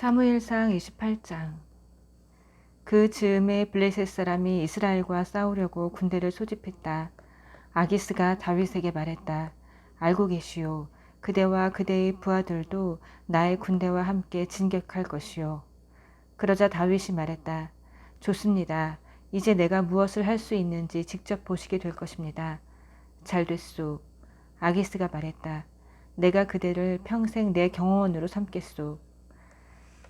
사무엘상 28장. 그 즈음에 블레셋 사람이 이스라엘과 싸우려고 군대를 소집했다. 아기스가 다윗에게 말했다. 알고 계시오. 그대와 그대의 부하들도 나의 군대와 함께 진격할 것이오. 그러자 다윗이 말했다. 좋습니다. 이제 내가 무엇을 할 수 있는지 직접 보시게 될 것입니다. 잘 됐소. 아기스가 말했다. 내가 그대를 평생 내 경호원으로 삼겠소.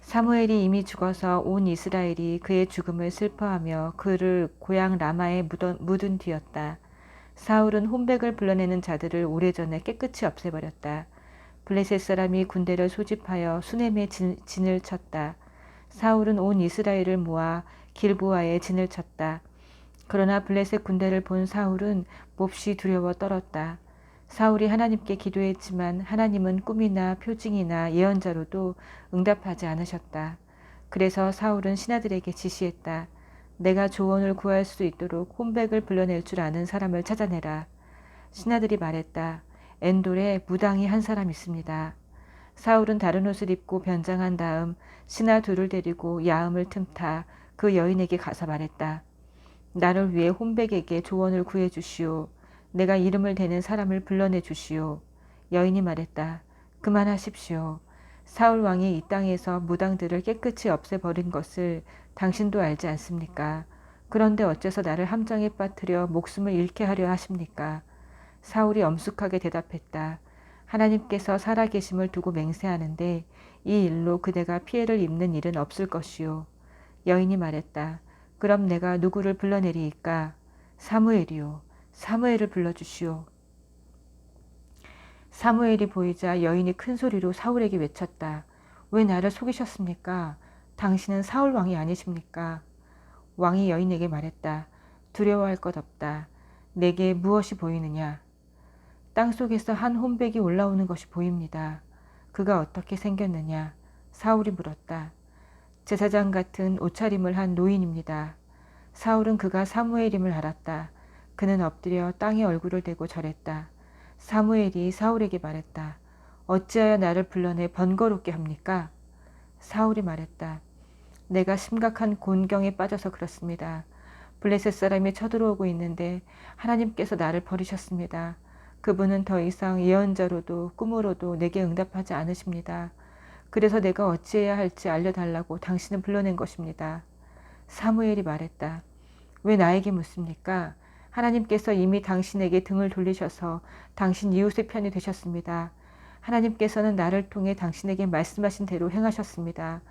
사무엘이 이미 죽어서 온 이스라엘이 그의 죽음을 슬퍼하며 그를 고향 라마에 묻은 뒤였다. 사울은 혼백을 불러내는 자들을 오래전에 깨끗이 없애버렸다. 블레셋 사람이 군대를 소집하여 수넴에 진을 쳤다. 사울은 온 이스라엘을 모아 길보아에 진을 쳤다. 그러나 블레셋 군대를 본 사울은 몹시 두려워 떨었다. 사울이 하나님께 기도했지만 하나님은 꿈이나 표징이나 예언자로도 응답하지 않으셨다. 그래서 사울은 신하들에게 지시했다. 내가 조언을 구할 수 있도록 혼백을 불러낼 줄 아는 사람을 찾아내라. 신하들이 말했다. 엔돌에 무당이 한 사람 있습니다. 사울은 다른 옷을 입고 변장한 다음 신하 둘을 데리고 야음을 틈타 그 여인에게 가서 말했다. 나를 위해 혼백에게 조언을 구해 주시오. 내가 이름을 대는 사람을 불러내 주시오. 여인이 말했다. 그만하십시오. 사울 왕이 이 땅에서 무당들을 깨끗이 없애버린 것을 당신도 알지 않습니까? 그런데 어째서 나를 함정에 빠뜨려 목숨을 잃게 하려 하십니까? 사울이 엄숙하게 대답했다. 하나님께서 살아계심을 두고 맹세하는데 이 일로 그대가 피해를 입는 일은 없을 것이오. 여인이 말했다. 그럼 내가 누구를 불러내리이까? 사무엘이요. 사무엘을 불러주시오. 사무엘이 보이자 여인이 큰 소리로 사울에게 외쳤다. 왜 나를 속이셨습니까? 당신은 사울 왕이 아니십니까? 왕이 여인에게 말했다. 두려워할 것 없다. 내게 무엇이 보이느냐? 땅속에서 한 혼백이 올라오는 것이 보입니다. 그가 어떻게 생겼느냐? 사울이 물었다. 제사장 같은 옷차림을 한 노인입니다. 사울은 그가 사무엘임을 알았다. 그는 엎드려 땅에 얼굴을 대고 절했다. 사무엘이 사울에게 말했다. 어찌하여 나를 불러내 번거롭게 합니까? 사울이 말했다. 내가 심각한 곤경에 빠져서 그렇습니다. 블레셋 사람이 쳐들어오고 있는데 하나님께서 나를 버리셨습니다. 그분은 더 이상 예언자로도 꿈으로도 내게 응답하지 않으십니다. 그래서 내가 어찌해야 할지 알려달라고 당신을 불러낸 것입니다. 사무엘이 말했다. 왜 나에게 묻습니까? 하나님께서 이미 당신에게 등을 돌리셔서 당신 이웃의 편이 되셨습니다. 하나님께서는 나를 통해 당신에게 말씀하신 대로 행하셨습니다.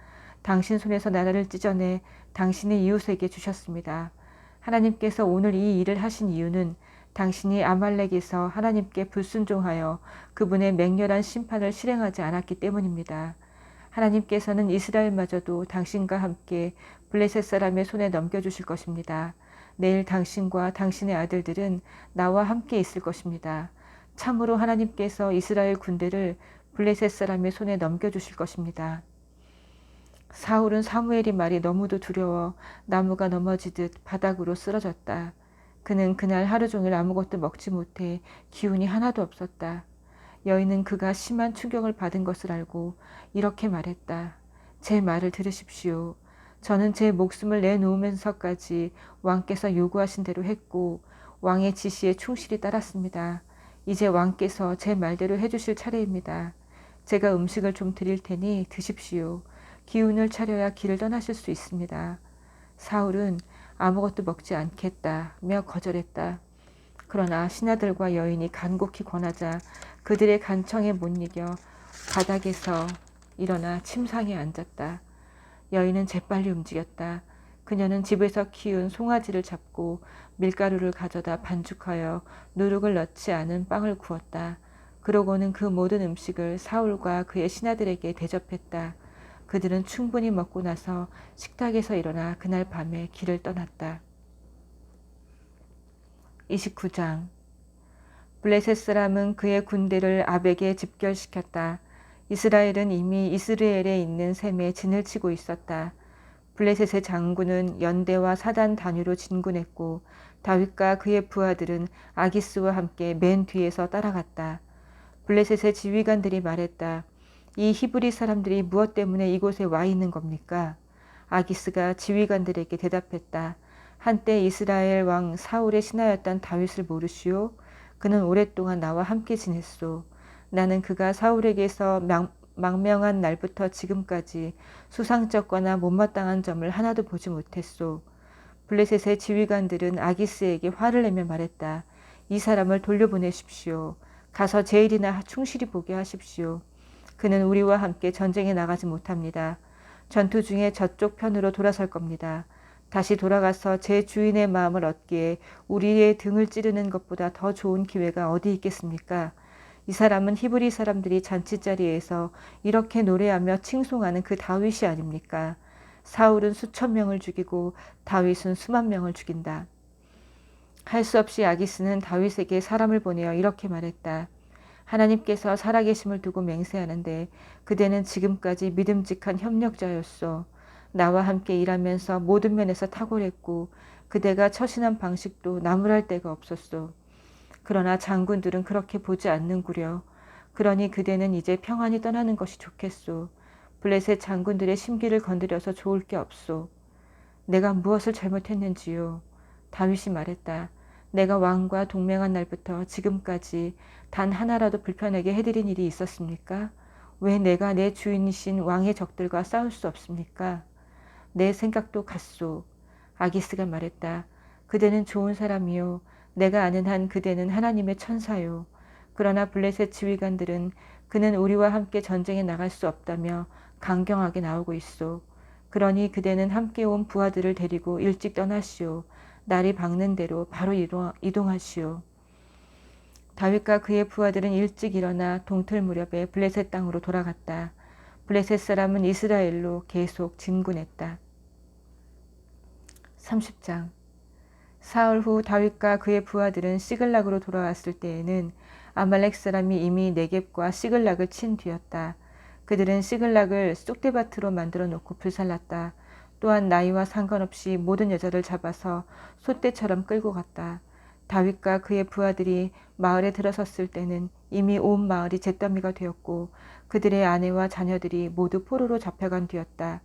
당신 손에서 나를 찢어내 당신의 이웃에게 주셨습니다. 하나님께서 오늘 이 일을 하신 이유는 당신이 아말렉에서 하나님께 불순종하여 그분의 맹렬한 심판을 실행하지 않았기 때문입니다. 하나님께서는 이스라엘마저도 당신과 함께 블레셋 사람의 손에 넘겨주실 것입니다. 내일 당신과 당신의 아들들은 나와 함께 있을 것입니다. 참으로 하나님께서 이스라엘 군대를 블레셋 사람의 손에 넘겨주실 것입니다. 사울은 사무엘의 말이 너무도 두려워 나무가 넘어지듯 바닥으로 쓰러졌다. 그는 그날 하루 종일 아무것도 먹지 못해 기운이 하나도 없었다. 여인은 그가 심한 충격을 받은 것을 알고 이렇게 말했다. 제 말을 들으십시오. 저는 제 목숨을 내놓으면서까지 왕께서 요구하신 대로 했고 왕의 지시에 충실히 따랐습니다. 이제 왕께서 제 말대로 해주실 차례입니다. 제가 음식을 좀 드릴 테니 드십시오. 기운을 차려야 길을 떠나실 수 있습니다. 사울은 아무것도 먹지 않겠다며 거절했다. 그러나 신하들과 여인이 간곡히 권하자 그들의 간청에 못 이겨 바닥에서 일어나 침상에 앉았다. 여인은 재빨리 움직였다. 그녀는 집에서 키운 송아지를 잡고 밀가루를 가져다 반죽하여 누룩을 넣지 않은 빵을 구웠다. 그러고는 그 모든 음식을 사울과 그의 신하들에게 대접했다. 그들은 충분히 먹고 나서 식탁에서 일어나 그날 밤에 길을 떠났다. 29장. 블레셋 사람은 그의 군대를 아벡에 집결시켰다. 이스라엘은 이미 이스라엘에 있는 셈에 진을 치고 있었다. 블레셋의 장군은 연대와 사단 단위로 진군했고 다윗과 그의 부하들은 아기스와 함께 맨 뒤에서 따라갔다. 블레셋의 지휘관들이 말했다. 이 히브리 사람들이 무엇 때문에 이곳에 와 있는 겁니까? 아기스가 지휘관들에게 대답했다. 한때 이스라엘 왕 사울의 신하였던 다윗을 모르시오? 그는 오랫동안 나와 함께 지냈소. 나는 그가 사울에게서 망명한 날부터 지금까지 수상쩍거나 못마땅한 점을 하나도 보지 못했소. 블레셋의 지휘관들은 아기스에게 화를 내며 말했다. 이 사람을 돌려보내십시오. 가서 제일이나 충실히 보게 하십시오. 그는 우리와 함께 전쟁에 나가지 못합니다. 전투 중에 저쪽 편으로 돌아설 겁니다. 다시 돌아가서 제 주인의 마음을 얻기에 우리의 등을 찌르는 것보다 더 좋은 기회가 어디 있겠습니까? 이 사람은 히브리 사람들이 잔치자리에서 이렇게 노래하며 칭송하는 그 다윗이 아닙니까? 사울은 수천 명을 죽이고 다윗은 수만 명을 죽인다. 할 수 없이 아기스는 다윗에게 사람을 보내어 이렇게 말했다. 하나님께서 살아계심을 두고 맹세하는데 그대는 지금까지 믿음직한 협력자였소. 나와 함께 일하면서 모든 면에서 탁월했고 그대가 처신한 방식도 나무랄 데가 없었소. 그러나 장군들은 그렇게 보지 않는구려. 그러니 그대는 이제 평안히 떠나는 것이 좋겠소. 블레셋 장군들의 심기를 건드려서 좋을 게 없소. 내가 무엇을 잘못했는지요. 다윗이 말했다. 내가 왕과 동맹한 날부터 지금까지 단 하나라도 불편하게 해드린 일이 있었습니까? 왜 내가 내 주인이신 왕의 적들과 싸울 수 없습니까? 내 생각도 같소. 아기스가 말했다. 그대는 좋은 사람이요. 내가 아는 한 그대는 하나님의 천사요. 그러나 블레셋 지휘관들은 그는 우리와 함께 전쟁에 나갈 수 없다며 강경하게 나오고 있소. 그러니 그대는 함께 온 부하들을 데리고 일찍 떠나시오. 날이 밝는 대로 바로 이동하시오. 다윗과 그의 부하들은 일찍 일어나 동틀 무렵에 블레셋 땅으로 돌아갔다. 블레셋 사람은 이스라엘로 계속 진군했다. 30장. 사흘 후 다윗과 그의 부하들은 시글락으로 돌아왔을 때에는 아말렉 사람이 이미 네겝과 시글락을 친 뒤였다. 그들은 시글락을 쑥대밭으로 만들어 놓고 불살랐다. 또한 나이와 상관없이 모든 여자를 잡아서 솥대처럼 끌고 갔다. 다윗과 그의 부하들이 마을에 들어섰을 때는 이미 온 마을이 잿더미가 되었고 그들의 아내와 자녀들이 모두 포로로 잡혀간 뒤였다.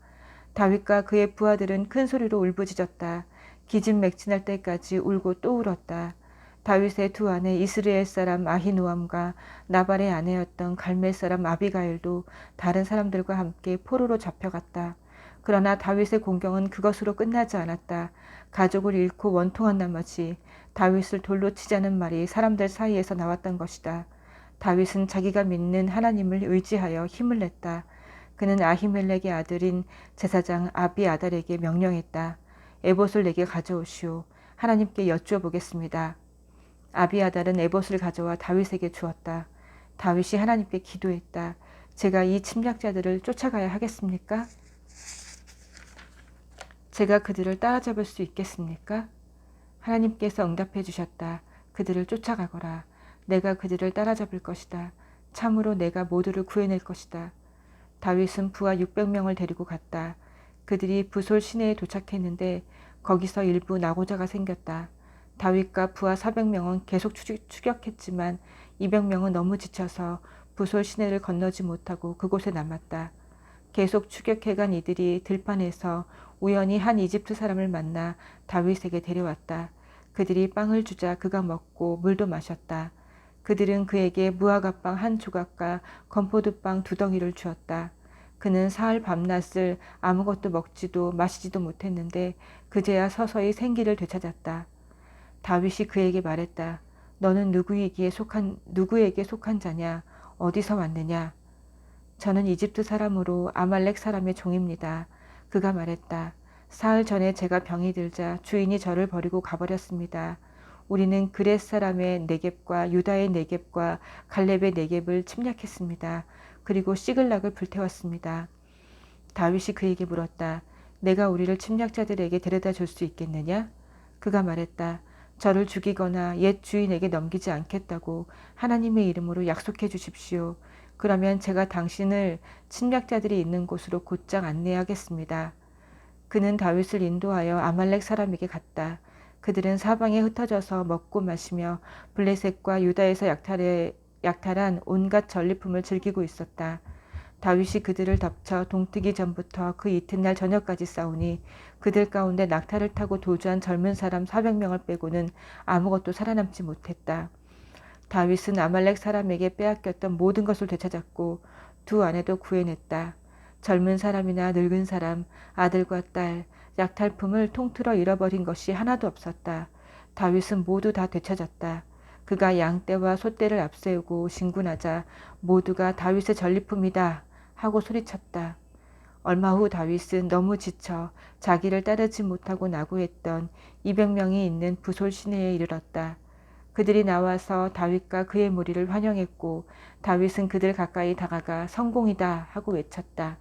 다윗과 그의 부하들은 큰 소리로 울부짖었다. 기진맥진할 때까지 울고 또 울었다. 다윗의 두 아내 이스라엘 사람 아히노암과 나발의 아내였던 갈멜 사람 아비가일도 다른 사람들과 함께 포로로 잡혀갔다. 그러나 다윗의 공경은 그것으로 끝나지 않았다. 가족을 잃고 원통한 나머지 다윗을 돌로 치자는 말이 사람들 사이에서 나왔던 것이다. 다윗은 자기가 믿는 하나님을 의지하여 힘을 냈다. 그는 아히멜렉의 아들인 제사장 아비아달에게 명령했다. 에봇을 내게 가져오시오. 하나님께 여쭈어보겠습니다. 아비아달은 에봇을 가져와 다윗에게 주었다. 다윗이 하나님께 기도했다. 제가 이 침략자들을 쫓아가야 하겠습니까? 제가 그들을 따라잡을 수 있겠습니까? 하나님께서 응답해 주셨다. 그들을 쫓아가거라. 내가 그들을 따라잡을 것이다. 참으로 내가 모두를 구해낼 것이다. 다윗은 부하 600명을 데리고 갔다. 그들이 부솔 시내에 도착했는데 거기서 일부 낙오자가 생겼다. 다윗과 부하 400명은 계속 추격했지만 200명은 너무 지쳐서 부솔 시내를 건너지 못하고 그곳에 남았다. 계속 추격해간 이들이 들판에서 우연히 한 이집트 사람을 만나 다윗에게 데려왔다. 그들이 빵을 주자 그가 먹고 물도 마셨다. 그들은 그에게 무화과빵 한 조각과 건포도빵 2덩이를 주었다. 그는 사흘 밤낮을 아무것도 먹지도 마시지도 못했는데 그제야 서서히 생기를 되찾았다. 다윗이 그에게 말했다. 너는 누구에게 속한 자냐? 어디서 왔느냐? 저는 이집트 사람으로 아말렉 사람의 종입니다. 그가 말했다. 사흘 전에 제가 병이 들자 주인이 저를 버리고 가버렸습니다. 우리는 그렛 사람의 네겝과 유다의 네겝과 갈렙의 네겝을 침략했습니다. 그리고 시글락을 불태웠습니다. 다윗이 그에게 물었다. 내가 우리를 침략자들에게 데려다 줄 수 있겠느냐? 그가 말했다. 저를 죽이거나 옛 주인에게 넘기지 않겠다고 하나님의 이름으로 약속해 주십시오. 그러면 제가 당신을 침략자들이 있는 곳으로 곧장 안내하겠습니다. 그는 다윗을 인도하여 아말렉 사람에게 갔다. 그들은 사방에 흩어져서 먹고 마시며 블레셋과 유다에서 약탈한 온갖 전리품을 즐기고 있었다. 다윗이 그들을 덮쳐 동트기 전부터 그 이튿날 저녁까지 싸우니 그들 가운데 낙타를 타고 도주한 젊은 사람 400명을 빼고는 아무것도 살아남지 못했다. 다윗은 아말렉 사람에게 빼앗겼던 모든 것을 되찾았고 두 아내도 구해냈다. 젊은 사람이나 늙은 사람, 아들과 딸, 약탈품을 통틀어 잃어버린 것이 하나도 없었다. 다윗은 모두 다 되찾았다. 그가 양떼와 소떼를 앞세우고 진군하자 모두가 다윗의 전리품이다 하고 소리쳤다. 얼마 후 다윗은 너무 지쳐 자기를 따르지 못하고 나고했던 200명이 있는 부솔 시내에 이르렀다. 그들이 나와서 다윗과 그의 무리를 환영했고 다윗은 그들 가까이 다가가 성공이다 하고 외쳤다.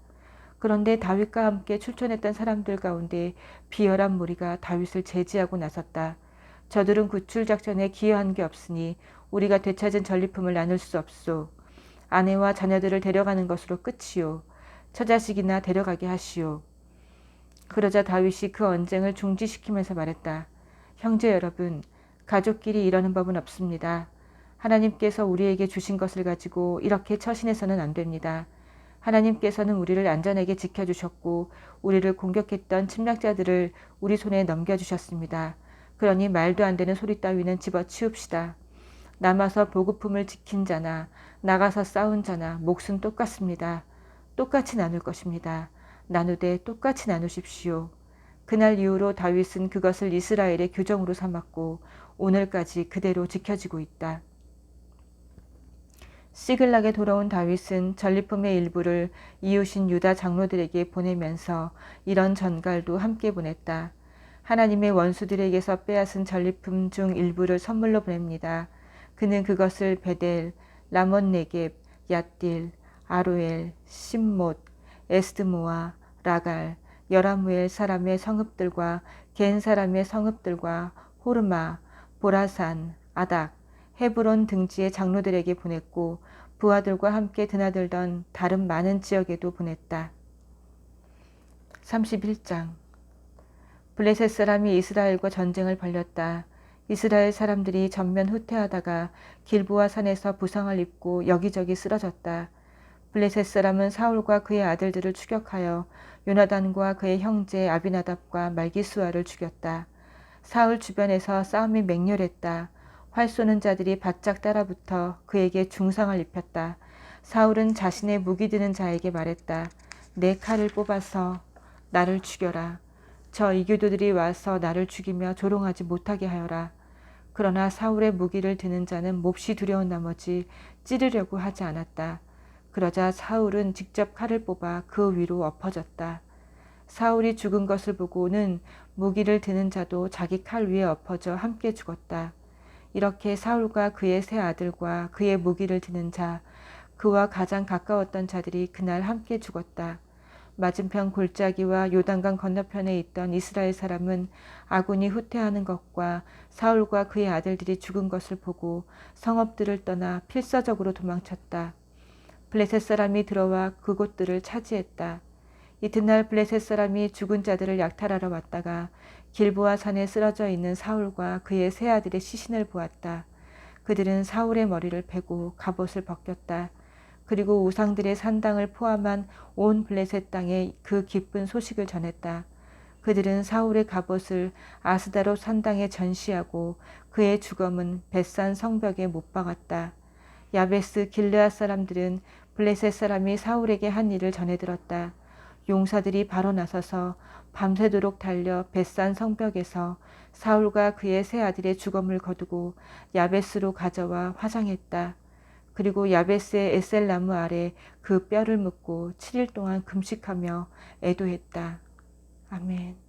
그런데 다윗과 함께 출전했던 사람들 가운데 비열한 무리가 다윗을 제지하고 나섰다. 저들은 구출 작전에 기여한 게 없으니 우리가 되찾은 전리품을 나눌 수 없소. 아내와 자녀들을 데려가는 것으로 끝이요. 처자식이나 데려가게 하시오. 그러자 다윗이 그 언쟁을 중지시키면서 말했다. 형제 여러분, 가족끼리 이러는 법은 없습니다. 하나님께서 우리에게 주신 것을 가지고 이렇게 처신해서는 안 됩니다. 하나님께서는 우리를 안전하게 지켜주셨고 우리를 공격했던 침략자들을 우리 손에 넘겨주셨습니다. 그러니 말도 안 되는 소리 따위는 집어치웁시다. 남아서 보급품을 지킨 자나 나가서 싸운 자나 몫은 똑같습니다. 똑같이 나눌 것입니다. 나누되 똑같이 나누십시오. 그날 이후로 다윗은 그것을 이스라엘의 규정으로 삼았고 오늘까지 그대로 지켜지고 있다. 시글락에 돌아온 다윗은 전리품의 일부를 이웃인 유다 장로들에게 보내면서 이런 전갈도 함께 보냈다. 하나님의 원수들에게서 빼앗은 전리품 중 일부를 선물로 보냅니다. 그는 그것을 베델, 라몬네겝, 얏딜, 아로엘, 심못, 에스드모아, 라갈, 여라무엘 사람의 성읍들과 겐 사람의 성읍들과 호르마, 보라산, 아닥, 헤브론 등지의 장로들에게 보냈고 부하들과 함께 드나들던 다른 많은 지역에도 보냈다. 31장 블레셋 사람이 이스라엘과 전쟁을 벌였다. 이스라엘 사람들이 전면 후퇴하다가 길보아 산에서 부상을 입고 여기저기 쓰러졌다. 블레셋 사람은 사울과 그의 아들들을 추격하여 요나단과 그의 형제 아비나답과 말기수아를 죽였다. 사울 주변에서 싸움이 맹렬했다. 활 쏘는 자들이 바짝 따라붙어 그에게 중상을 입혔다. 사울은 자신의 무기 드는 자에게 말했다. 내 칼을 뽑아서 나를 죽여라. 저 이교도들이 와서 나를 죽이며 조롱하지 못하게 하여라. 그러나 사울의 무기를 드는 자는 몹시 두려운 나머지 찌르려고 하지 않았다. 그러자 사울은 직접 칼을 뽑아 그 위로 엎어졌다. 사울이 죽은 것을 보고는 무기를 드는 자도 자기 칼 위에 엎어져 함께 죽었다. 이렇게 사울과 그의 세 아들과 그의 무기를 드는 자, 그와 가장 가까웠던 자들이 그날 함께 죽었다. 맞은편 골짜기와 요단강 건너편에 있던 이스라엘 사람은 아군이 후퇴하는 것과 사울과 그의 아들들이 죽은 것을 보고 성읍들을 떠나 필사적으로 도망쳤다. 블레셋 사람이 들어와 그곳들을 차지했다. 이튿날 블레셋 사람이 죽은 자들을 약탈하러 왔다가 길보아 산에 쓰러져 있는 사울과 그의 세 아들의 시신을 보았다. 그들은 사울의 머리를 베고 갑옷을 벗겼다. 그리고 우상들의 산당을 포함한 온 블레셋 땅에 그 기쁜 소식을 전했다. 그들은 사울의 갑옷을 아스다롯 산당에 전시하고 그의 주검은 벳산 성벽에 못 박았다. 야베스 길르앗 사람들은 블레셋 사람이 사울에게 한 일을 전해 들었다. 용사들이 바로 나서서 밤새도록 달려 벳산 성벽에서 사울과 그의 세 아들의 주검을 거두고 야베스로 가져와 화장했다. 그리고 야베스의 에셀 나무 아래 그 뼈를 묻고 7일 동안 금식하며 애도했다. 아멘.